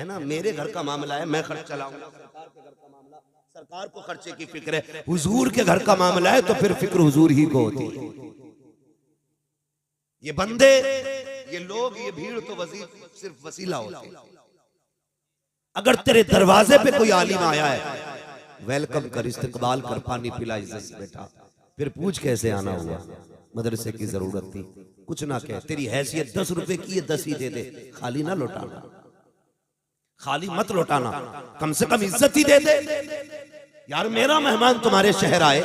है ना, मेरे घर का मामला है, मैं खर्च चलाऊंगा। सरकार के घर का मामला, सरकार को खर्चे की फिक्र है। हुजूर के घर का मामला है तो फिर फिक्र हुजूर ही को होती है। ये बंदे, ये लोग, ये भीड़ तो सिर्फ वसीला होते हैं। अगर तेरे दरवाजे पे कोई आलिम आया है, वेलकम कर, इस्तकबाल कर, पानी पिला, इज्जत से बैठा, फिर पूछ कैसे आना हुआ, मदरसे की जरूरत थी, कुछ ना कह, तेरी हैसियत 10 रुपए की है, 10 ही दे दे, खाली ना लौटाना, खाली मत लौटाना, कम से कम इज्जत ही दे दे। यार मेरा मेहमान तुम्हारे शहर आए,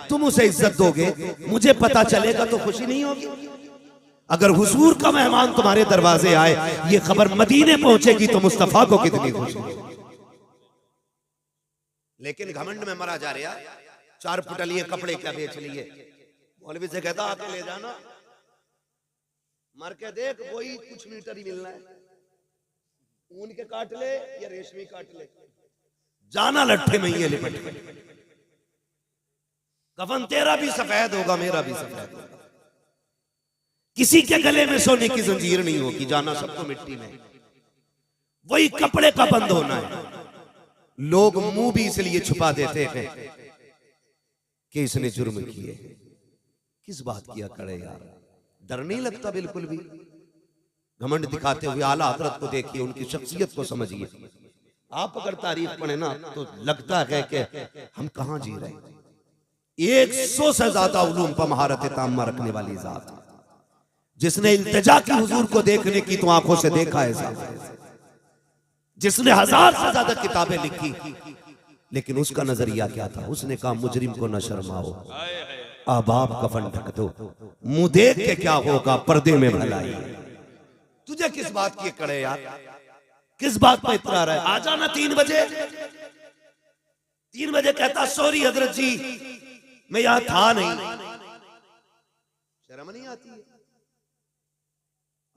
तुम उसे इज्जत दोगे, मुझे पता चलेगा तो खुशी नहीं होगी। अगर हुजूर का मेहमान तुम्हारे दरवाजे आए, ये खबर मदीने पहुंचेगी तो मुस्तफा को कितनी खुशी होगी। लेकिन घमंड में मरा जा रहा, 4 पुटलिए कपड़े क्या बेच लिए, मौलवी से कहता आके ले जाना, मर के देख वही कुछ मीटर ही मिलना है, ऊन के काट ले या रेशमी काट ले, जाना लट्ठे में ये लिपट के। कफन तेरा भी सफेद होगा, मेरा भी सफेद होगा, किसी के गले में सोने की जंजीर नहीं होगी, जाना सबको मिट्टी में। वही कपड़े का बंद होना है। लोग मुंह भी इसलिए छुपा देते हैं कि इसने जुर्म किए, किस बात किया करे यार, डर नहीं लगता बिल्कुल भी। घमंड दिखाते हुए आला हजरत को देखिए, उनकी शख्सियत को समझिए। आप अगर तारीफ पढ़े ना तो लगता है कि हम कहां जी रहे हैं। 100 से ज्यादा उलूम पर महारत ताम्मा रखने वाली जात, जिसने इल्तिजा की हुजूर को देखने की तो आंखों से देखा है, जिसने 1000 से ज्यादा किताबें लिखी, लेकिन उसका नजरिया क्या था? उसने कहा मुजरिम को न शर्माओ, आबाब कफन ढक दो, मुंह देख के क्या होगा, पर्दे में भलाई। तुझे किस बात की कड़े यार, किस बात पर इतरा रहा है? आ जाना 3 बजे। 3 बजे कहता सॉरी हजरत जी मैं यहां था नहीं। शर्म नहीं आती है?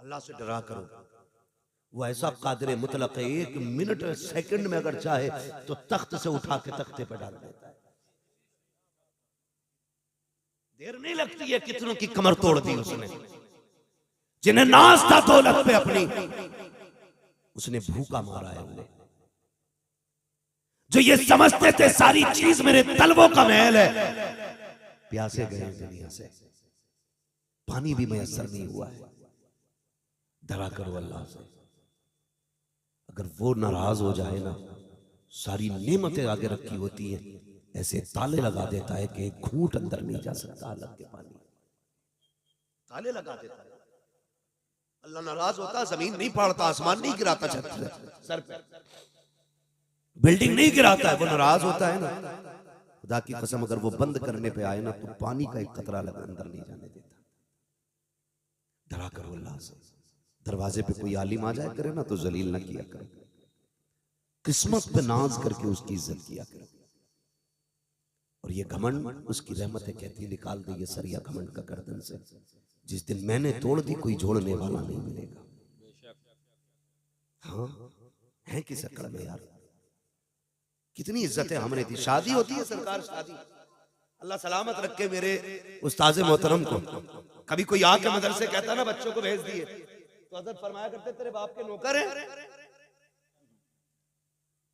अल्लाह से डरा करो, वो ऐसा कादिर मुतलक है, 1 मिनट सेकंड में अगर चाहे तो तख्त से उठा के तख्ते पे डाल देता है। देर नहीं लगती है, कितनों की कमर तोड़ दी उसने, जिन्हें नाज था दौलत पे अपनी, उसने भूखा मारा है उन्हें। जो ये समझते थे सारी चीज मेरे तलवों का महल है, प्यासे गए दुनिया से, पानी भी मैसर नहीं हुआ है। डरा करो अल्लाह से, अगर वो नाराज हो जाए ना, सारी नेमतें आगे रखी होती हैं, ऐसे ताले लगा देता है कि एक घूंट अंदर नहीं जा सकता अलग के पानी, ताले लगा देता है। अल्लाह नाराज होता, जमीन नहीं फाड़ता, आसमान नहीं गिराता छत सर पे, बिल्डिंग नहीं गिराता है, वो नाराज होता है ना। खुदा की कसम अगर वो बंद करने पे आए ना तो पानी का एक कतरा लगा अंदर नहीं जाने देता। डरा करो अल्लाह से। दरवाजे पे कोई आलिम आ जाए करे ना तो जलील ना किया करो, किस्मत पे नाज करके उसकी इज्जत किया करो। और ये घमंड उसकी रहमत है, कहती निकाल दे ये सरिया घमंड का गर्दन से, जिस दिन मैंने तोड़ दी कोई जोड़ने वाला नहीं मिलेगा। हाँ है किस अकड़ में यार, कितनी इज्जतें हमने दी। शादी होती है सरकार, शादी अल्लाह सलामत रखे मेरे उस्ताद मोहतरम को, कभी कोई आके मदरसे कहता ना बच्चों को भेज दिए तो हज़रत फरमाया करते तेरे बाप के नौकर हैं।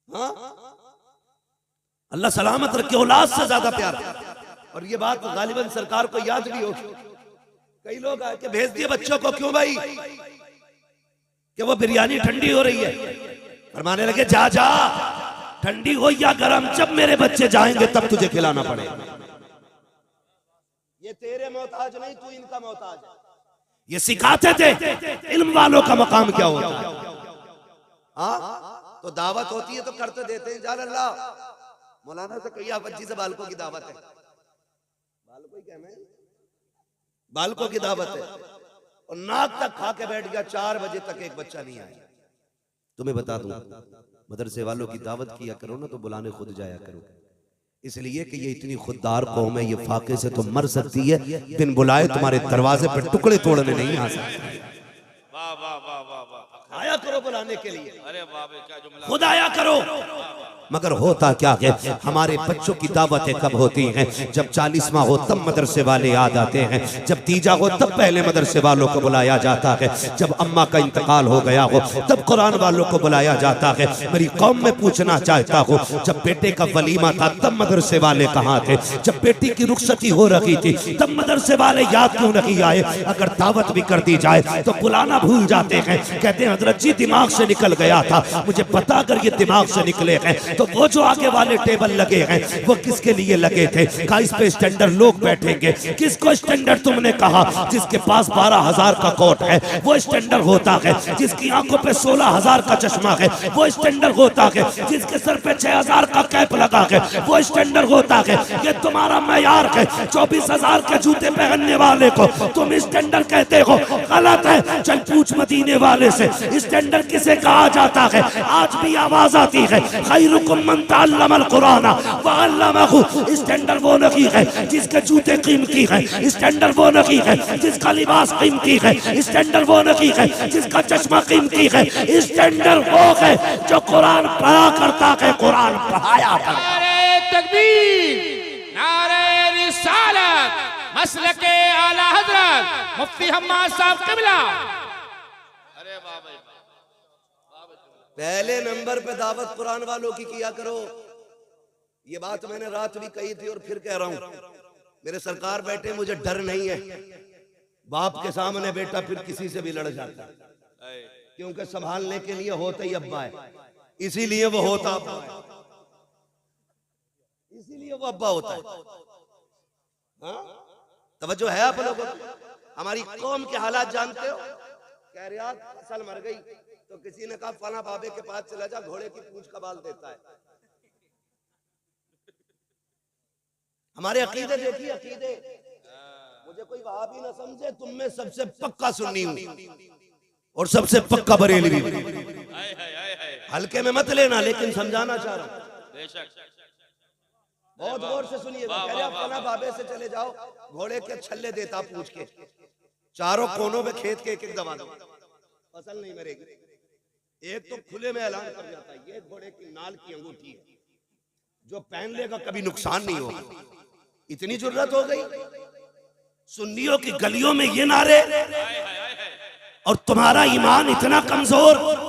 हाँ अल्लाह सलामत रखे, औलाद से ज्यादा प्यार। और ये बात गालिबन सरकार को याद भी होगी। कई लोग आके भेज दिए बच्चों को, क्यों भाई? कि वो बिरयानी ठंडी हो रही है। फरमाने लगे जा जा, ठंडी हो या गरम, जब मेरे बच्चे जाएंगे तब तुझे खिलाना पड़ेगा। ये तेरे मोहताज नहीं, तू इनका मोहताज है। ये सिखाते थे इल्म वालों का मकाम क्या होता है। तो दावत होती है तो करते देते हैं, जान अल्लाह मौलाना से कहिए बच्ची से बालकों की दावत है, बालकों ही कहना है, बालकों की दावत है। और नाक तक खा के बैठ गया, 4 बजे तक एक बच्चा नहीं आया। तुम्हें बता दूं मदरसे वालों की दावत किया करो ना तो बुलाने खुद जाया करो, इसलिए कि ये इतनी खुददार कौम है, ये फाके से तो मर सकती है, बिन बुलाए तुम्हारे दरवाजे पर टुकड़े तोड़ने नहीं आ सकती। वाह वाह वाह वाह वाह। आया करो हो बुलाने के लिए, अरे बाबे क्या जुमला। खुदाया करो। मगर होता क्या है, हमारे बच्चों की दावतें कब होती हैं? जब 40वां हो तब मदरसे वाले याद आते हैं, जब तीजा हो तब पहले मदरसे वालों को बुलाया जाता है, जब अम्मा का इंतकाल हो गया हो तब कुरान वालों को बुलाया जाता है। मेरी कौम में पूछना चाहता हूँ, जब बेटे का वलीमा था तब मदरसे वाले कहाँ थे? जब बेटी की रुखसती हो रही थी तब मदरसे वाले याद क्यों नहीं आए? अगर दावत भी कर दी जाए तो बुलाना भूल जाते हैं। कहते हैं हजरत जी दिमाग से निकल गया था। मुझे पता अगर ये दिमाग से निकले हैं तो वो जो आगे वाले टेबल लगे हैं वो किसके लिए लगे थे? का इस पे स्टैंडर्ड लोग बैठेंगे। किसको स्टैंडर्ड तुमने कहा? जिसके पास 12,000 का कोट है वो स्टैंडर्ड होता है, जिसकी आंखों पे 16,000 का चश्मा है वो स्टैंडर्ड होता है, जिसके सर पे 6,000 का कैप लगा है वो स्टैंडर्ड होता है। ये तुम्हारा मैयार है। 24,000 के जूते पहनने वाले को तुम स्टैंडर्ड कहते हो, गलत है। चल पूछ मदीने वाले से स्टैंडर्ड किसे कहा जाता है? आज भी आवाज आती है, खैरुकुम मन तअल्लमल कुरान व अल्लमहु। स्टैंडर्ड वो नहीं है जिसके जूते कीमती है, स्टैंडर्ड वो नहीं है जिसका लिबास कीमती है, स्टैंडर्ड वो नहीं है जिसका चश्मा कीमती है। स्टैंडर्ड वो है जो कुरान पढ़ा करता है, कुरान पढ़ाया करता। नारे तकबीर, नारे रिसालत, मसलके आला हजरत मुफ्ती हम्माद साहब किबला। अरे बाबा, पहले नंबर पे दावत कुरान वालों की किया करो। ये बात मैंने रात भी कही थी और फिर कह रहा हूं। मेरे सरकार बैठे, मुझे डर नहीं है। बाप के सामने बेटा फिर किसी से भी लड़ जाता है, क्योंकि संभालने के लिए होता ही अब्बा है, इसीलिए वो होता अब्बा है, इसीलिए वो अब्बा होता है। हाँ? तवज्जो है आप लोगों को? हमारी कौम के हालात जानते हो? कह रहे फसल मर गई तो किसी ने कहा फला बाबे के पास चला जा, घोड़े की पूंछ का बाल देता है। हमारे अकीदे देखिए, अकीदे। मुझे कोई वहाबी ना समझे, तुम में सबसे पक्का सुन्नी हूं और सबसे पक्का बरेलवी। हल्के में मत लेना, लेकिन समझाना चाह रहा हूं। बहुत गौर से सुनिएगा। कह रहे फला बाबे से चले जाओ, घोड़े के छल्ले देता पूछ के, चारों कोनों में खेत के एक दबा दो, फसल नहीं मरेगी। एक तो खुले में ऐलान कर जाता है ये घोड़े की नाल की अंगूठी है, जो पहन लेगा कभी नुकसान नहीं होगा। इतनी जरूरत हो गई सुन्नियों की गलियों में ये नारे, और तुम्हारा ईमान इतना कमजोर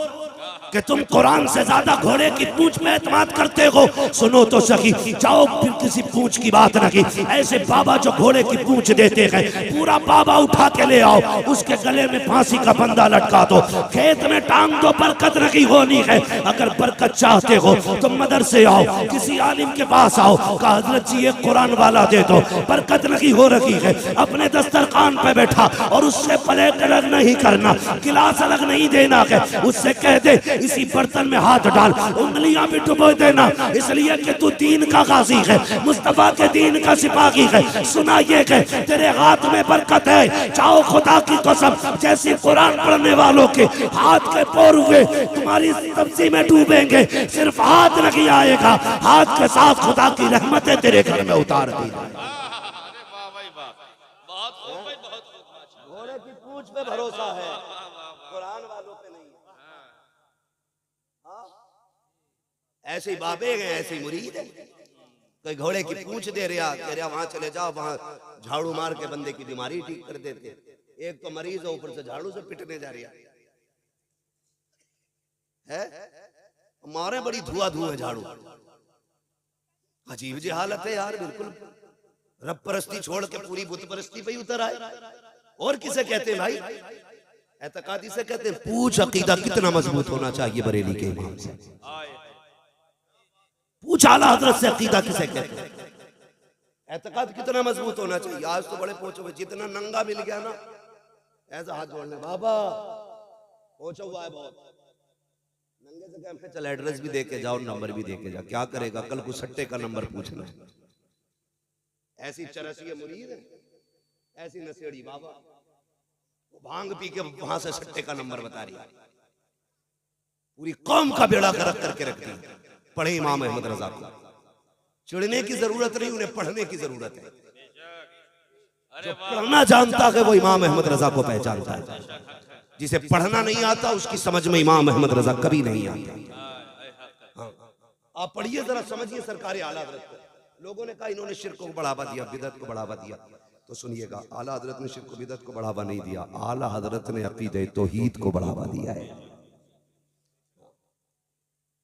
कि तुम कुरान से ज्यादा घोड़े की पूंछ में एतमाद करते हो। सुनो तो सही, जाओ फिर किसी पूंछ की बात नहीं। ऐसे बाबा जो घोड़े की पूंछ देते हैं, पूरा बाबा उठा के ले आओ, उसके गले में फांसी का फंदा लटका दो, खेत में टांग दो, बरकत नहीं होनी है। अगर बरकत चाहते हो तो मदरसे आओ, किसी आलिम के पास आओ, कहा हजरत जी एक कुरान वाला दे दो, बरकत नहीं हो रही है। अपने दस्तरखान पे बैठा और उससे प्लेट अलग नहीं करना, गिलास अलग नहीं देना है, उससे कह दे इसी बर्तन में हाथ डाल, उंगलियां भी डुबो देना, इसलिए कि तू दीन का गाजी है, मुस्तफा के दीन का सिपाही है। सुना ये कि तेरे हाथ में बरकत है। चाहो खुदा की कसम, जैसे कुरान पढ़ने वालों के हाथ के पोर हुए तुम्हारी सब्जी में डूबेंगे, सिर्फ हाथ नहीं आएगा, हाथ के साथ खुदा की रहमतें तेरे घर में उतार दी। घोड़े की पूंछ पे भरोसा है, कुरान वालों पे नहीं। ऐसे ही बाबे हैं, ऐसे ही मुरीद है। कोई घोड़े की पूंछ दे रहा, कह रहा वहां चले जाओ, वहां झाड़ू मार के बंदे की बीमारी ठीक कर देते। एक तो मरीज है, ऊपर से झाड़ू से पिटने जा रहा है। मारे बड़ी धुआं धुआं झाड़ू। अजीब जी हालत है यार, बिल्कुल रब परस्ती छोड़ के पूरी बुत परस्ती पे उतर आए। और किसे कहते हैं भाई? एतकादी से कहते हैं। पूछ अकीदा कितना मजबूत होना चाहिए बरेली के इमाम से। पूछ आला हजरत से अकीदा किसे कहते हैं? एतकाद कितना मजबूत होना चाहिए। आज तो बड़े पहुंचे हुए, जितना नंगा मिल गया ना ऐसा हाथ जोड़ने, बाबा पहुंचा हुआ है बहुत नंगे से। क्या चल एड्रेस भी दे के जाओ, नंबर भी दे के जाओ, क्या करेगा कल को सट्टे का नंबर पूछना है। ऐसी चरसी मुरीद है, ऐसी नशेड़ी बाबा, भांग पी के वहां से सट्टे का नंबर बता रही है। पूरी कौम का बेड़ा गर्क करके रखती है। पढ़े इमाम अहमद रजा को, चिढ़ने की जरूरत नहीं, उन्हें पढ़ने की जरूरत है। जो पढ़ना जानता है वो इमाम अहमद रजा को पहचानता है। जिसे पढ़ना नहीं आता उसकी समझ में इमाम अहमद रजा कभी नहीं आता। हाँ, आप पढ़िए जरा, समझिए सरकार आला हजरत को। लोगों ने कहा इन्होंने शिर्क को बढ़ावा दिया, बिदअत को बढ़ावा दिया, तो सुनिएगा, आला हजरत ने शिर्क को बिदअत को बढ़ावा नहीं दिया, आला हजरत ने अकीदे तौहीद को बढ़ावा दिया है।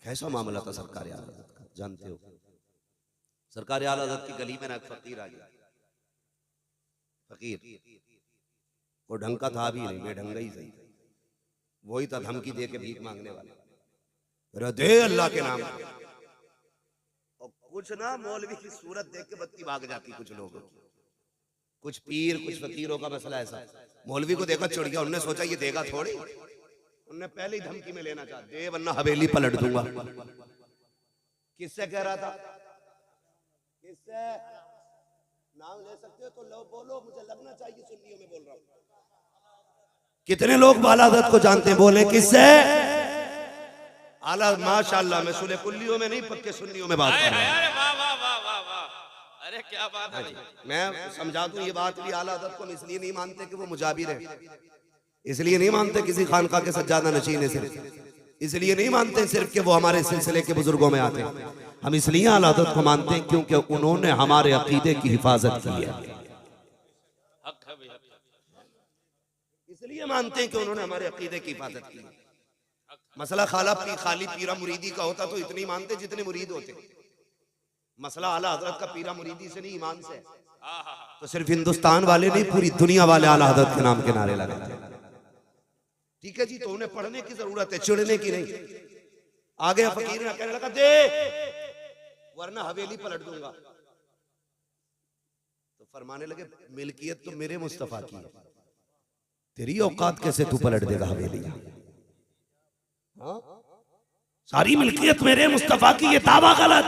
कैसा मामला था सरकार आला हजरत का, जानते हो? सरकार आला हजरत की गली में ना एक फकीर आ गया। फकीर वो ढंग का था भी नहीं, बेढंगा ही सही, वही था धमकी दे के भीख मांगने वाला, दे अल्लाह के नाम। और कुछ ना मौलवी की सूरत देख के बत्ती भाग जाती कुछ लोगों की, कुछ पीर कुछ फकीरों का मसला ऐसा, मौलवी को देखा चिढ़ गया, उन्होंने सोचा ये देगा थोड़ी, उन्होंने पहले ही धमकी में लेना चाहा, दे वरना हवेली पलट दूंगा। किससे कह रहा था? किससे? नाम ले सकते हो तो लो, बोलो, मुझे लगना चाहिए सुन्नियों में बोल रहा हूं। कितने लोग आला हजरत को जानते हैं? बोले किससे? आला, माशाअल्लाह, मैं सुले कुल्लियों में नहीं पक्के सुन्नियों में बात कर रहा हूं। अरे वाह वाह वाह वाह वाह, अरे क्या बात है। मैं समझा दूं ये बात भी, आला हजरत को हम इसलिए नहीं मानते कि वो मुजाबिर है, इसलिए नहीं मानते किसी खानका के सज्जादा नशीन है, सिर्फ इसलिए नहीं मानते सिर्फ कि वो हमारे सिलसिले के बुजुर्गों में आते हैं। हम इसलिए आला हजरत को मानते हैं क्योंकि उन्होंने हमारे अकीदे की हिफाजत की है, इसलिए मानते हैं कि उन्होंने हमारे अकीदे की हिफाजत की है। मसला खाली पीरा मुरीदी का होता तो इतनी मानते जितने मुरीद होते। मसला आला हजरत का पीरा मुरीदी से नहीं, ईमान से। तो सिर्फ हिंदुस्तान वाले नहीं, पूरी दुनिया वाले आला हजरत के नाम के नारे लगाते हैं। ठीक है जी, तो उन्हें पढ़ने की जरूरत है, चिढ़ने की नहीं। आ गया फकीर ने कहने लगा दे वरना हवेली पलट दूंगा। तो फरमाने लगे मिल्कियत तो मेरे मुस्तफा की है, तेरी औकात कैसे तू पलट देगा हवेली? हाँ? सारी मिल्कियत मेरे मुस्तफा की, ये दावा गलत।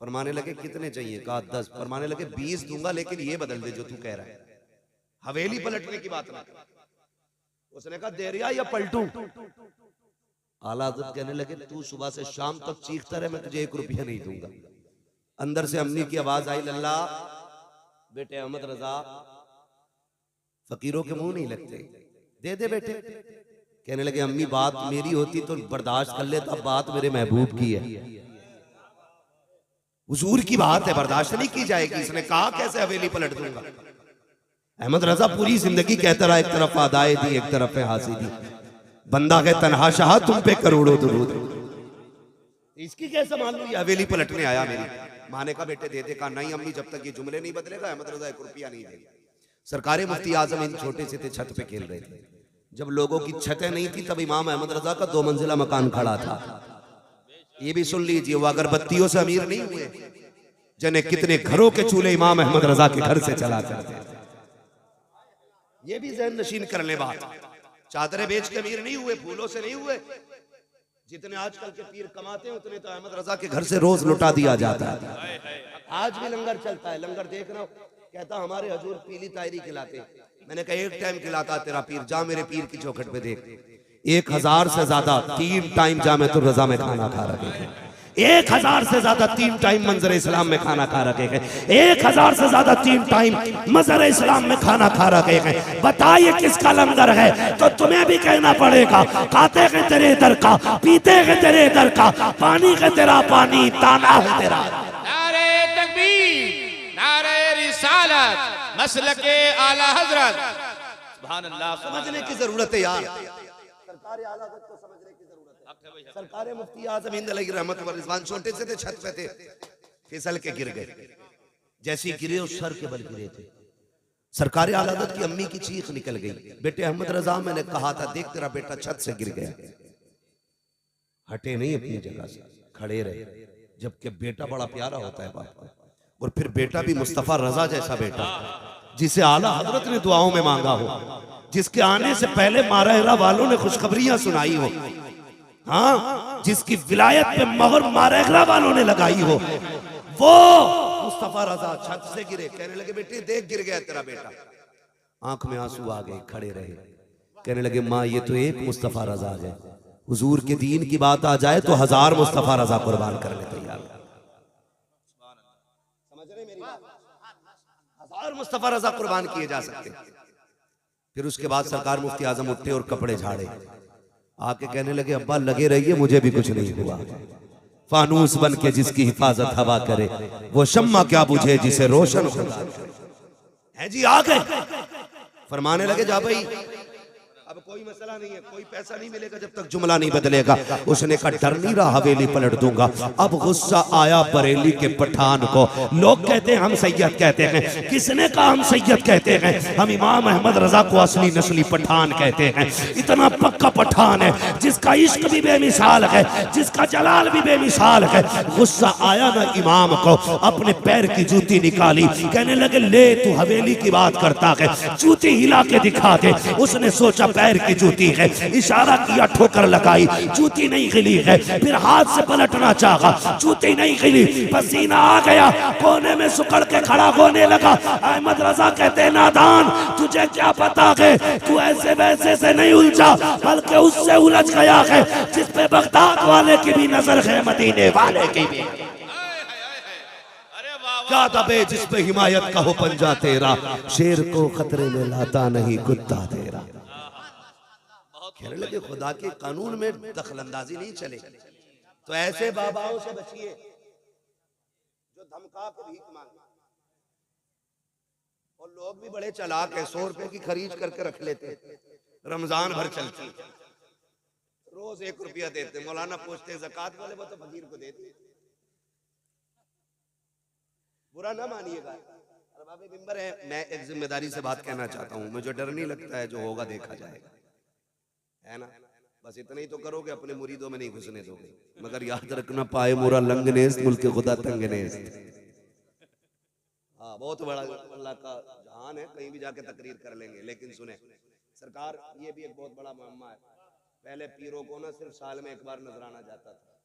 फरमाने लगे कितने चाहिए? कहा 10। फरमाने लगे 20 दूंगा, लेकिन ये बदल दे जो तू कह रहा है, हवेली पलटने की बात ना। उसने कहा देरिया या पलटू? आला हज़रत कहने लगे तू सुबह से शाम तक चीखता रहे, मैं तुझे 1 रुपया नहीं दूंगा। अंदर से अम्मी की आवाज आई, लल्ला बेटे अहमद रजा फकीरों के मुंह नहीं लगते, दे दे बेटे। कहने लगे अम्मी बात मेरी होती तो बर्दाश्त कर लेता, बात मेरे महबूब की है, हुजूर की बात है, बर्दाश्त नहीं की जाएगी। इसने कहा कैसे हवेली पलट दूंगा? अहमद रजा पूरी जिंदगी कहता रहा, एक तरफ अदाए दी एक तरफ हासी दी, बंदा है तन्हा शाह तुम पे करोड़ों दुरूद। इसकी कैसे मान लो ये हवेली पलटने आया मेरी? माने का बेटे दे दे। कहा नहीं अम्मी, जब तक ये जुमले नहीं बदलेगा अहमद रजा 1 रुपया नहीं देगा। सरकारे मुफ्ती आजम इन छोटे से थे, छत पे खेल रहे थे। जब लोगों की छतें नहीं थी तब इमाम अहमद रजा का 2 मंजिला मकान खड़ा था। ये भी सुन लीजिए, वो अगरबत्तियों से अमीर नहीं हुए, जिन्हें कितने घरों के चूल्हे इमाम अहमद रजा के घर से चला करते थे। ये भी ज़हन नशीन कर ले बात। चादरें बेच के अमीर नहीं हुए, फूलों से नहीं हुए। जितने आजकल के पीर कमाते हैं उतने तो अहमद रजा के घर से रोज लुटा दिया जाता है। आज भी लंगर चलता है, लंगर देख रहा हूं, कहता हमारे हजूर पीली तायरी खिलाते। मैंने कहा 1 टाइम खिलाता तेरा पीर, जा मेरे पीर की चौखट पे देख, 1000 से ज्यादा 3 टाइम जामे तो रजा में खाना खा रखे हैं। 1000 से ज्यादा 3 टाइम मंजर इस्लाम में खाना खा रखे हैं। 1000 से ज्यादा 3 टाइम मंजर इस्लाम में खाना खा रखे हैं। बताइए किसका लंगर है? तो तुम्हें भी कहना पड़ेगा, खाते हैं तेरे दर का, पीते हैं तेरे दर का, पानी का तेरा पानी, ताना है तेरा। नारे तकबीर, नारे रिसालत, मसलके आला हजरत। सुभान अल्लाह। समझने की जरूरत है यार, सरकार आला हज़रत को समझने की जरूरत है। सरकार मुफ्ती आज़म हिंद अलैहि रहमत व रिज़वान छोटे से थे, छत पे थे, फिसल के गिर गए। जैसे गिरे उस सर के बल गिरे थे। सरकार आला हज़रत की अम्मी की चीख निकल गई, बेटे अहमद रजा मैंने कहा था देख तेरा बेटा छत से गिर गया। हटे नहीं अपनी जगह से, खड़े रहे। जबकि बेटा बड़ा प्यारा होता है बाप को, और फिर बेटा भी मुस्तफा रजा जैसा बेटा, जिसे आला हजरत ने दुआओं में मांगा हो, जिसके आने से पहले मारहरा वालों ने खुशखबरियां सुनाई हो, हाँ, जिसकी विलायत पे मोहर मारहरा वालों ने लगाई हो, वो मुस्तफा रजा छत से गिरे। कहने लगे बेटे देख गिर गया तेरा बेटा। आंख में आंसू आ गए, खड़े रहे। कहने लगे माँ ये तो एक मुस्तफा रजा है, हुजूर के दीन की बात आ जाए तो 1000 मुस्तफा रजा कुर्बान करने तैयार। समझ रहे मेरी बात? 1000 मुस्तफा रजा कुर्बान किए जा सकते। फिर उसके बाद सरकार मुफ्ती आजम उठे और कपड़े झाड़े, आके कहने लगे अब्बा लगे रहिए, मुझे भी कुछ नहीं हुआ। फानूस बन के जिसकी हिफाजत हवा करे, वो शम्मा क्या बुझे जिसे रोशन खुदा है। जी आ गए, फरमाने लगे जा भाई अब कोई मसला नहीं है, कोई पैसा नहीं मिलेगा जब तक जुमला नहीं बदलेगा। उसने कहा डर नहीं रहा, हवेली पलट दूंगा। अब गुस्सा आया बरेली के पठान को। लोग कहते हैं हम सैयद कहते हैं, किसने कहा हम सैयद कहते हैं? हम इमाम अहमद रजा को असली नस्ली पठान कहते हैं। इतना पक्का पठान है जिसका इश्क भी बेमिसाल है, जिसका जलाल भी बेमिसाल है। गुस्सा आया ना इमाम को, अपने पैर की जूती निकाली, कहने लगे ले तू हवेली की बात करता है, जूती हिला के दिखा दे। उसने सोचा पैर की जूती है, इशारा किया, ठोकर लगाई, जूती नहीं हिली है। फिर हाथ से पलटना चाहा, जूती नहीं हिली, पसीना आ गया, कोने में सुकड़ के खड़ा होने लगा। अहमद रजा कहते नादान, तुझे क्या पता है, तू ऐसे वैसे से नहीं उलझा, बल्कि उससे उलझ गया है जिस पे बगदाद वाले की भी नजर है, मदीने वाले की भी। क्या दबे जिस पे हिमायत का हो पंजा तेरा, शेर को खतरे में लाता नहीं कुत्ता तेरा। कहने लगे खुदा के कानून में दखलंदाजी नहीं चले, तो ऐसे बाबाओं से बचिए जो धमका के भीख मांगे। और लोग भी बड़े चालाक हैं, 100 रुपए की खरीद करके रख लेते, रमजान भर चलती, रोज 1 रुपया देते। मौलाना पूछते ज़कात वाले, वो तो फकीर को देते। बुरा ना मानिएगा, अरबाब मिंबर है, मैं एक जिम्मेदारी से बात कहना चाहता हूँ। मुझे डर नहीं लगता है, जो होगा देखा जाएगा, है ना। बस इतना ही तो करोगे, अपने मुरीदों में नहीं घुसने दोगे। मगर याद रखना पाए मोरा लंगनेस मुल्क खुदा तंगनेस। हाँ बहुत बड़ा अल्लाह का जहान है, कहीं भी जाके तकरीर कर लेंगे। लेकिन सुने सरकार, ये भी एक बहुत बड़ा मामला है। पहले पीरों को ना सिर्फ साल में एक बार नजराना जाता था,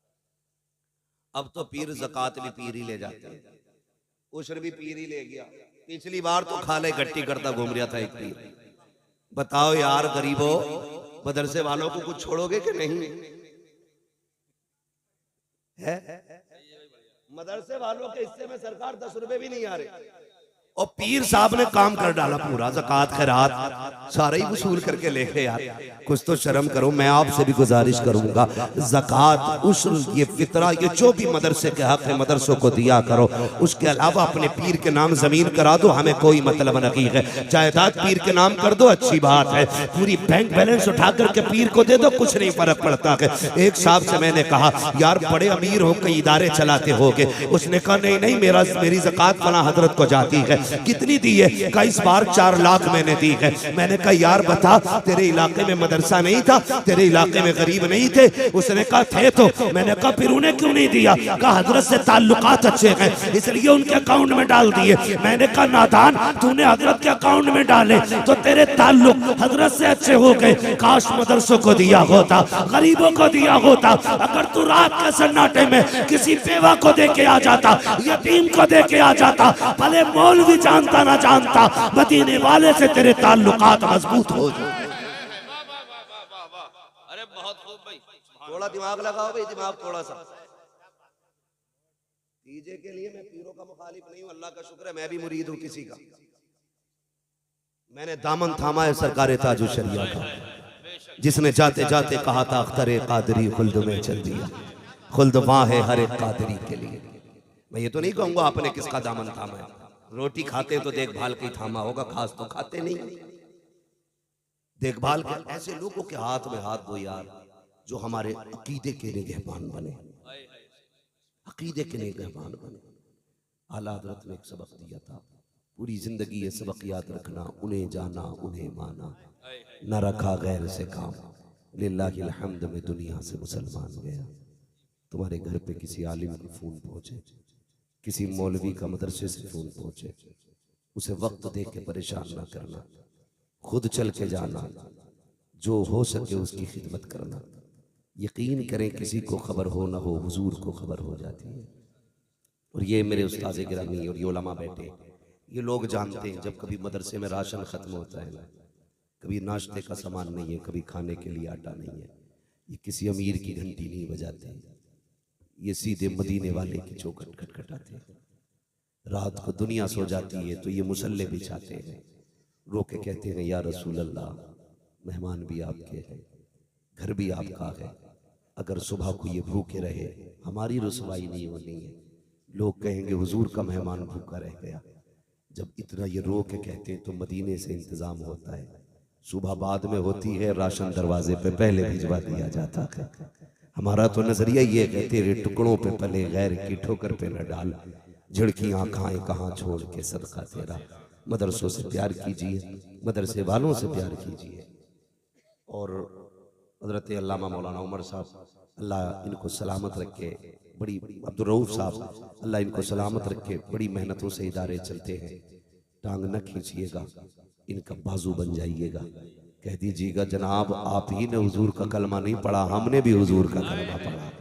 अब तो पीर ज़कात भी पीर ही ले जाते हैं, उशर भी पीर ही ले गया। पिछली बार तो खाले गट्टी करता घूम रहा था एक पीर। बताओ यार गरीबों, मदरसे वालों को कुछ छोड़ोगे कि नहीं? है मदरसे वालों के हिस्से में सरकार 10 रुपए भी नहीं आ रहे, और पीर साहब ने काम कर डाला पूरा, ज़कात खैरात सारे ही वसूल करके लेके। यार कुछ तो शर्म करो। मैं आपसे भी गुजारिश करूंगा, ज़कात, उश्र, ये फितरा, ये जो भी मदरसे के हक है मदरसों को दिया करो। उसके अलावा अपने पीर के नाम जमीन करा दो, हमें कोई मतलब नहीं है। जायदाद पीर के नाम कर दो, अच्छी बात है। पूरी बैंक बैलेंस उठा करके पीर को दे दो, कुछ नहीं फर्क पड़ता है। एक साहब से मैंने कहा यार बड़े अमीर हो, कई इदारे चलाते होगे। उसने कहा नहीं नहीं, मेरी ज़कात फला हजरत को जाती है। कितनी दी है? कहा इस बार 4 लाख मैंने दी है। मैंने कहा यार बता, तेरे इलाके में मदरसा नहीं था, तेरे इलाके में गरीब नहीं थे? उसने कहा थे तो। मैंने कहा फिर उन्हें क्यों नहीं दिया? कहा हजरत से ताल्लुकात अच्छे हैं इसलिए उनके अकाउंट में डाल दिए। मैंने कहा नादान, तूने हजरत के अकाउंट में डाले तो तेरे ताल्लुक हजरत से अच्छे हो गए। काश मदरसों को दिया होता, गरीबों को दिया होता। अगर तू रात के सन्नाटे में किसी बेवा को दे के आ जाता, यतीम को दे के आ जाता, भले मौलवी जानता ना जानता, मदीने वाले से तेरे ताल्लुकात मजबूत हो जाए। अरे बहुत खूब भाई, थोड़ा दिमाग लगाओ भाई, दिमाग थोड़ा सा। डीजे के लिए मैं पीरों का मुखालिफ नहीं हूं, अल्लाह का शुक्र है मैं भी मुरीद हूं किसी का। मैंने दामन थामा है सरकार ताजु शरिया का, जिसने जाते जाते कहा था अख्तरे कादरी खुल्द में चल दिया, खुल्द वहां है हर एक कादरी के लिए। मैं ये तो नहीं कहूंगा आपने किसका दामन थामा है। रोटी खाते तो देखभाल की थामा होगा, खास तो खाते नहीं। देखभाल के ऐसे लोगों के हाथ में हाथ दो यार, जो हमारे अकीदे के निगहबान बने, अकीदे के निगहबान बने। आला हज़रत ने एक सबक दिया था, पूरी जिंदगी ये सबक याद रखना, उन्हें जाना उन्हें माना, न रखा गैर से काम। लिल्लाहिल हम्द में दुनिया से मुसलमान गया। तुम्हारे घर पे किसी आलिम को फोन पहुंचे, किसी मौलवी का मदरसे से फोन पहुंचे, उसे वक्त दे के परेशान ना करना, खुद चल के जाना, जो हो सके उसकी खिदमत करना। यकीन करें किसी को खबर हो ना हो, हुजूर को खबर हो जाती है। और ये मेरे उस्ताद गिरामी और ये उलमा बैठे, ये लोग जानते हैं जब कभी मदरसे में राशन खत्म होता है ना, कभी नाश्ते का सामान नहीं है, कभी खाने के लिए आटा नहीं है, ये किसी अमीर की घंटी नहीं बजाते, ये सीधे मदीने वाले की चौखट खटखटाते हैं। रात को दुनिया सो जाती है तो ये मुसल्ले बिछाते हैं, रो के कहते हैं या रसूल अल्लाह, मेहमान भी आपके हैं, घर भी आपका है, अगर सुबह को ये भूखे रहे हमारी रुसवाई नहीं होनी है, लोग कहेंगे हुजूर का मेहमान भूखा रह गया। जब इतना ये रो के कहते हैं तो मदीने से इंतजाम होता है, सुबह बाद में होती है, राशन दरवाजे पे पहले भिजवा दिया जाता है। हमारा तो नजरिया ये है, तेरे टुकड़ों पे पले गैर की ठोकर पे न डाल, झिड़कियां खाएं कहाँ छोड़ के सदका तेरा। मदरसों से प्यार कीजिए, मदरसे वालों से प्यार कीजिए। और हजरत अल्लामा मौलाना उमर साहब, अल्लाह इनको सलामत रखे, बड़ी अब्दुल रऊफ साहब, अल्लाह इनको सलामत रखे, बड़ी मेहनतों से इदारे चलते हैं। टांग न खींचिएगा, इनका बाजू बन जाइएगा, कह दीजिएगा जनाब आप ही ने हुजूर का कलमा नहीं पढ़ा, हमने भी हुजूर का कलमा पढ़ा।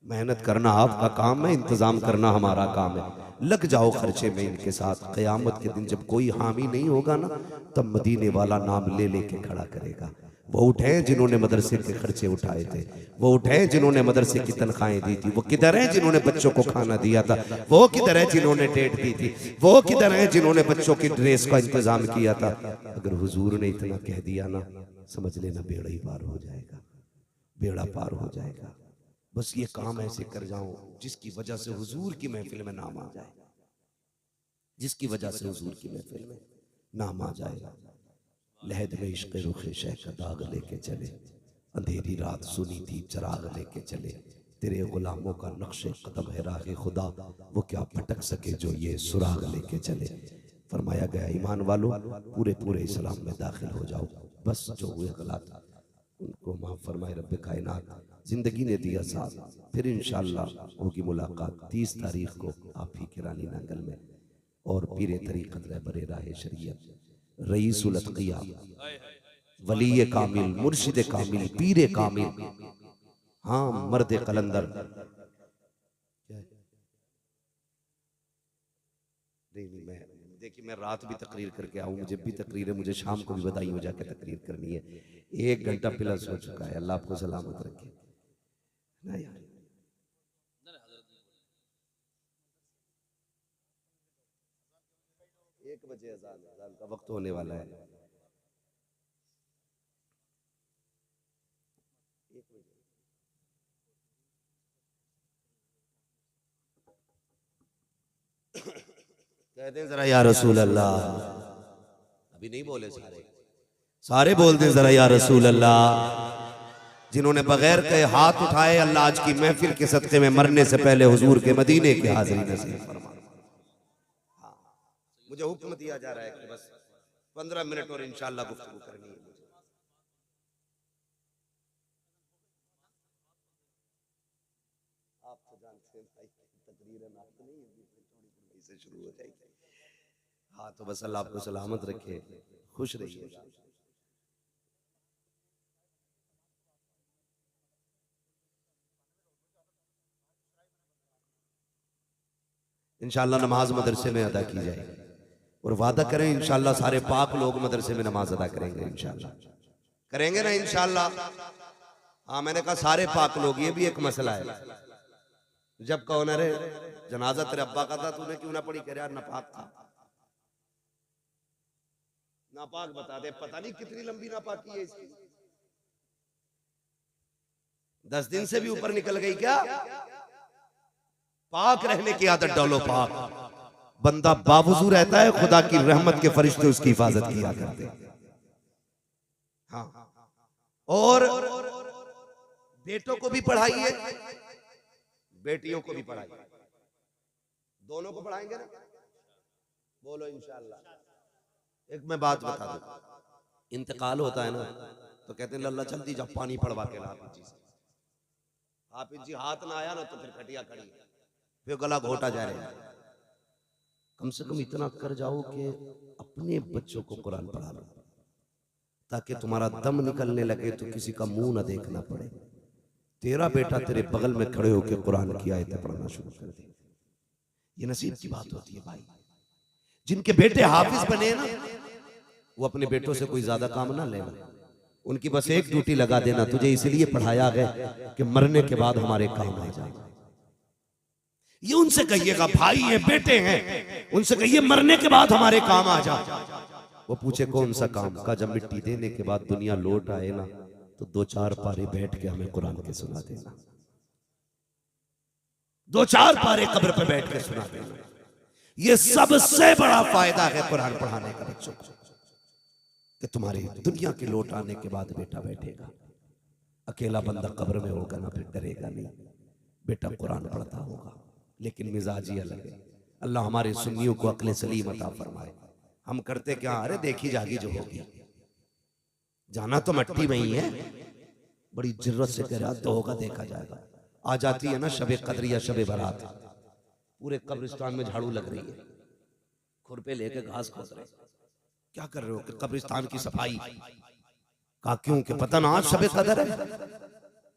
मेहनत करना आपका काम है, इंतजाम करना हमारा काम है। लग जाओ खर्चे में इनके साथ। क़यामत के दिन जब कोई हामी नहीं होगा ना, तब मदीने वाला नाम ले लेके खड़ा करेगा। वो उठे जिन्होंने मदरसे के खर्चे उठाए थे, वो उठे जिन्होंने मदरसे की तनख्वाहें दी थी, वो किधर है जिन्होंने बच्चों को खाना दिया था, वो किधर है जिन्होंने डेट दी थी, वो किधर है जिन्होंने बच्चों की ड्रेस का इंतजाम किया था। अगर हुजूर ने इतना कह दिया ना, समझ लेना बेड़ा ही पार हो जाएगा, बेड़ा पार हो जाएगा। बस ये काम ऐसे कर जाओ जिसकी वजह से हुजूर की महफिल में नाम आ जाए, जिसकी वजह से हुजूर की महफिल में नाम आ जाएगा। लहद में इश्क़ रुख़ शह का दाग लेके चले, अंधेरी रात सुनी थी चराग लेके चले, तेरे गुलामों का नक्शे कदम है राह खुदा, वो क्या भटक सके जो ये सुराग लेके चले। फरमाया गया ईमान वालों पूरे पूरे इस्लाम में दाखिल हो जाओ, बस जो हुए गलत उनको माफ़ फरमाए रब्बे कायनात। जिंदगी ने दिया साथ, फिर इंशाअल्लाह होगी मुलाकात 30 तारीख को आप ही के रानी नांगल में। और पीरे तरीक़त रहबरे राह शरीयत, रईसुल अत्क़िया, वली कामिल, मुर्शिद कामिल, पीरे कामिल, हाँ मर्द कलंदर। नहीं मैं देखिए, मैं रात भी तकरीर करके आऊँ, मुझे भी तकरीर है, मुझे शाम को भी बधाई हो जाके तकरीर करनी है। 1 घंटा प्लस हो चुका है, अल्लाह आपको सलामत रखे ना यार। 1 बजे अज़ान का वक्त होने वाला है। 1 बजे कहते हैं जरा या रसूल अल्लाह, अभी नहीं बोले सारे बोल दें जरा या रसूल अल्लाह। जिन्होंने बगैर कहे हाथ उठाए, अल्लाह आज की महफिल के सदक़े में मरने से पहले हुजूर के मदीने की हाज़िरी नसीब फरमा। मुझे हुक्म दिया जा रहा है कि बस 15 मिनट और इंशाअल्लाह गुफ्तगू करनी है मुझे। आप तो जानते हैं भाई, तकरीर में आपको नहीं है, से शुरू हो जाएगी। हाँ तो बस अल्लाह आपको सलामत रखे, खुश रहिए। इंशाअल्लाह नमाज मदरसे में अदा की जाएगी, और वादा करें इंशाअल्लाह सारे पाक लोग मदरसे में नमाज अदा करेंगे, इंशाअल्लाह करेंगे ना इंशाअल्लाह। हाँ मैंने कहा सारे पाक लोग, ये भी एक मसला है। जब कहो ना रे जनाजा तेरे अब्बा का था, तूने क्यों ना पढ़ी, कह यार नापाक था। नापाक बता दे, पता नहीं कितनी लंबी नापाकी है इसकी, 10 दिन से भी ऊपर निकल गई क्या। पाक रहने की आदत डालो। पाक बंदा बावजू रहता है, खुदा की रहमत के फरिश्ते उसकी हिफाजत किया करते हैं। हाँ और बेटों को भी पढ़ाइए, बेटियों को भी पढ़ाइए, दोनों को पढ़ाएंगे ना, बोलो इंशाअल्लाह। एक मैं बात बता दूं, इंतकाल होता है ना तो कहते हैं लल्ला जल्दी जा पानी पड़वा के ला। हाफिज जी हाथ ना आया ना तो फिर खटिया खड़ी, फिर गला घोटा जा रहा है। कम से कम इतना कर जाओ कि अपने बच्चों को कुरान पढ़ा लो, ताकि तुम्हारा दम निकलने लगे तो किसी का मुंह ना देखना पड़े। तेरा बेटा तेरे बगल में खड़े होकर कुरान की आयतें पढ़ना शुरू कर दे, ये नसीब की बात होती है भाई। जिनके बेटे हाफिज बने ना, वो अपने बेटों से कोई ज्यादा काम ना लेना, उनकी बस एक ड्यूटी लगा देना, तुझे इसलिए पढ़ाया गया कि मरने के बाद हमारे काम आ जाए। ये उनसे कहिएगा, भाई हैं बेटे हैं, उनसे कहिए मरने के बाद हमारे काम आ जाए। वो पूछे कौन सा काम का, जब मिट्टी देने के बाद दुनिया लौट आए ना तो 2-4 पारे बैठ के हमें कुरान के सुना देना, 2-4 पारे कब्र पे बैठ के सुना देना। ये सबसे बड़ा फायदा है कुरान पढ़ाने का बच्चों को, कि तुम्हारी दुनिया के लौट आने के बाद बेटा बैठेगा, अकेला बंदा कब्र में होगा ना, फिर डरेगा नहीं, बेटा कुरान पढ़ता होगा। लेकिन मिजाज ही अलग है। अल्लाह हमारे सुन्नियों को अक्ल सलीम अता फरमाए। हम करते क्या, अरे देखी जागी जो होगी, जाना तो मट्टी में ही है, बड़ी जरूरत से कह रहा तो होगा, देखा जाएगा। आ जाती है ना शबे कद्र या शबे बारात, पूरे कब्रिस्तान में झाड़ू लग रही है, खुरपे लेके घास खोद रहे, क्या कर रहे हो कि कब्रिस्तान की सफाई। कहा क्यों, कि पता ना आज शबे कद्र है।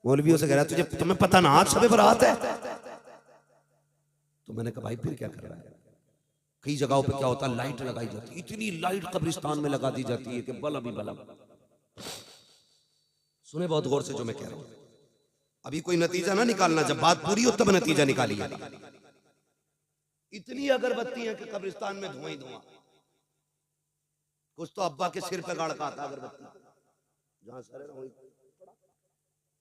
मौलवियों से कह रहा तुझे, तुम्हें पता ना आज शबे बारात है। तो मैंने कहा भाई फिर क्या कर रहा है। कई जगहों पे क्या होता है, लाइट लगाई जाती है, इतनी लाइट कब्रिस्तान में लगा दी जाती है कि बल्ब ही बल्ब। सुने बहुत गौर से जो मैं कह रहा हूं, अभी कोई नतीजा ना निकालना, जब बात पूरी हो तब नतीजा निकालिएगा। इतनी अगरबत्ती है कि कब्रिस्तान में धुआं ही धुआं। कुछ तो अब्बा के सिर पे गाड़ का आता अगरबत्ती, जहां सर है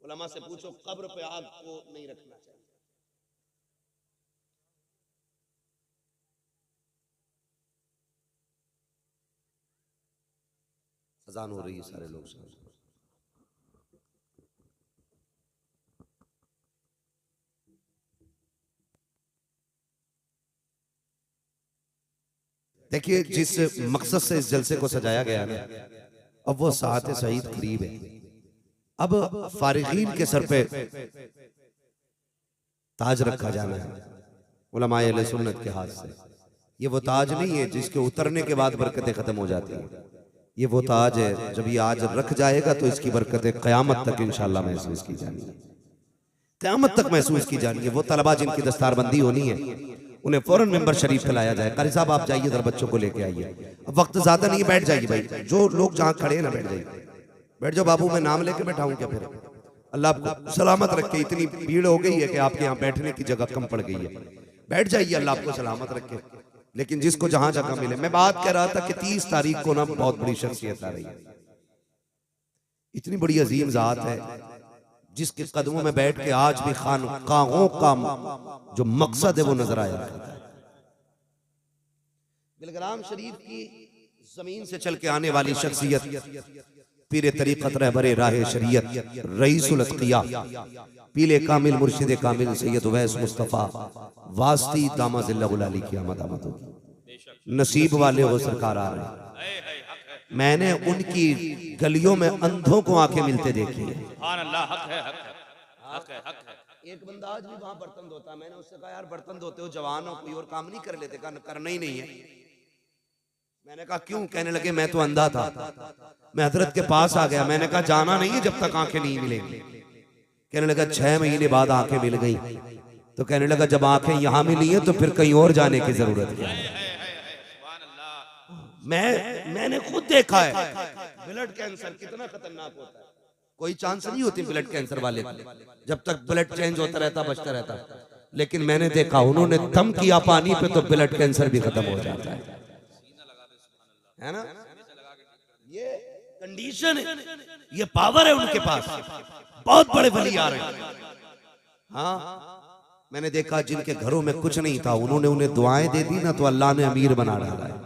उलमा से पूछो, कब्र पे आग को नहीं रखना चाहिए। अजान हो रही है, सारे लोग समझ। देखिए जिस मकसद से इस जलसे को सजाया गया ना, अब वो सात सईद करीब है। अब फारिगीन के सर पे ताज रखा जाना है उलमाए अहले सुन्नत के हाथ से। ये वो ताज नहीं है जिसके उतरने के बाद बरकतें खत्म हो जाती हैं। ये वो ताज है, जब ये आज रख जाएगा तो इसकी बरकतें क़यामत तक इंशाअल्लाह महसूस की जानी है, क़यामत तक महसूस की जानी है। वो तलबा जिनकी दस्तारबंदी होनी है, उन्हें फौरन मेंबर शरीफ पे लाया जाए। कारी साहब आप जाइए, इधर बच्चों को लेके आइए। अब वक्त ज्यादा नहीं, बैठ जाइए भाई, जो लोग जहाँ खड़े हैं ना बैठ जाइए, बैठ जाओ। बाबू मैं नाम लेके बैठाऊं क्या फिर? अल्लाह आपको सलामत रखे। इतनी भीड़ हो गई है कि आपके यहाँ बैठने की जगह कम पड़ गई है, बैठ जाइए, अल्लाह आपको सलामत रखे। लेकिन जिसको जहां जगह मिले। मैं बात कह रहा था कि 30 तारीख को ना बहुत बड़ी शख्सियत आ रही है, इतनी बड़ी अजीम जात है जिसके कदमों में बैठ के आज भी खानकाहों का जो मकसद है वो नजर आया करता है। बिलग्राम शरीफ की जमीन से चल के आने वाली शख्सियत, पीरे तरीक़त रहबरे राह शरीयत रईसुल अत्क़िया, पीले कामिल मुर्शिद कामिल सैयद उवैस मुस्तफ़ा वास्ती दामाज़िल्लहुल अली की आमद आमद होगी। नसीब वाले वो सरकार आ रहे हैं। मैंने उनकी गलियों में अंधों को आंखें मिलते देखी है। एक बंदा आज भी वहां बर्तन धोता, मैंने उससे कहा यार बर्तन धोते हो जवान हो, कोई और काम नहीं कर लेते? करना ही नहीं है। मैंने कहा क्यों? कहने लगे मैं तो अंधा था, मैं हजरत के पास आ गया। मैंने कहा जाना नहीं है जब तक आंखें नहीं मिलेंगी। कहने लगा 6 महीने बाद आंखें मिल गई। तो कहने लगा जब आंखें यहां मिली है तो फिर कहीं और जाने की जरूरत क्या है? मैंने खुद देखा है ब्लड कैंसर कितना खतरनाक होता है। कोई चांस नहीं होती ब्लड कैंसर वाले को, जब तक ब्लड चेंज होता रहता बचता रहता। लेकिन मैंने देखा उन्होंने दम किया पानी पे तो ब्लड कैंसर भी खत्म हो जाता है ना। ये कंडीशन है, ये पावर है उनके पास। बहुत बड़े वली आ रहे हैं। हाँ मैंने देखा जिनके घरों में कुछ नहीं था, उन्होंने उन्हें दुआएं दे दी ना तो अल्लाह ने अमीर बना डाला है।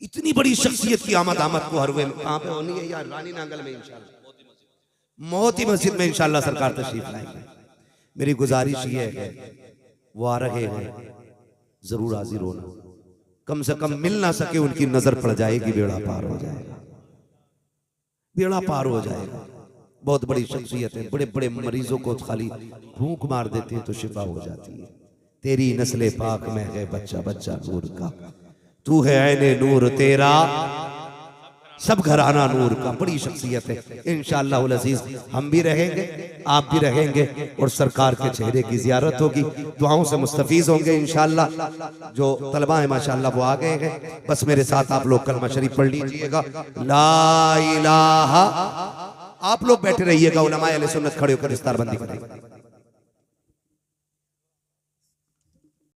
इतनी बड़ी शख्सियत की आमद को हर वे कहां पे होनी है यार? रानी नांगल में इंशाल्लाह, मोती मस्जिद में इंशाल्लाह सरकार तशरीफ लाएंगे। मेरी गुजारिश ये है वो आ रहे हैं, जरूर हाजिर होना। कम से कम मिल ना सके उनकी नजर पड़ जाएगी, बेड़ा पार हो जाएगा, बेड़ा पार हो जाएगा। बहुत बड़ी शख्सियत है, बड़े बड़े मरीजों को खाली भूख मार देते हैं तो शिफा हो जाती है। तेरी नस्ले पाक में है बच्चा बच्चा नूर का, तू है ऐने नूर तेरा सब घराना नूर का। बड़ी शख्सियत है। इंशाअल्लाह अज़ीज़ हम भी रहेंगे, आप भी रहेंगे और सरकार के चेहरे की जियारत होगी, दुआओं से मुस्तफीज होंगे इंशाअल्लाह। जो तलबा है माशाअल्लाह वो आ गए हैं। बस मेरे साथ आप लोग कलमा शरीफ पढ़ लीजिएगा, ला इलाहा। आप लोग बैठे रहिएगा, उलमाए अहले सुन्नत खड़े होकर इस्तारबंदी करेंगे।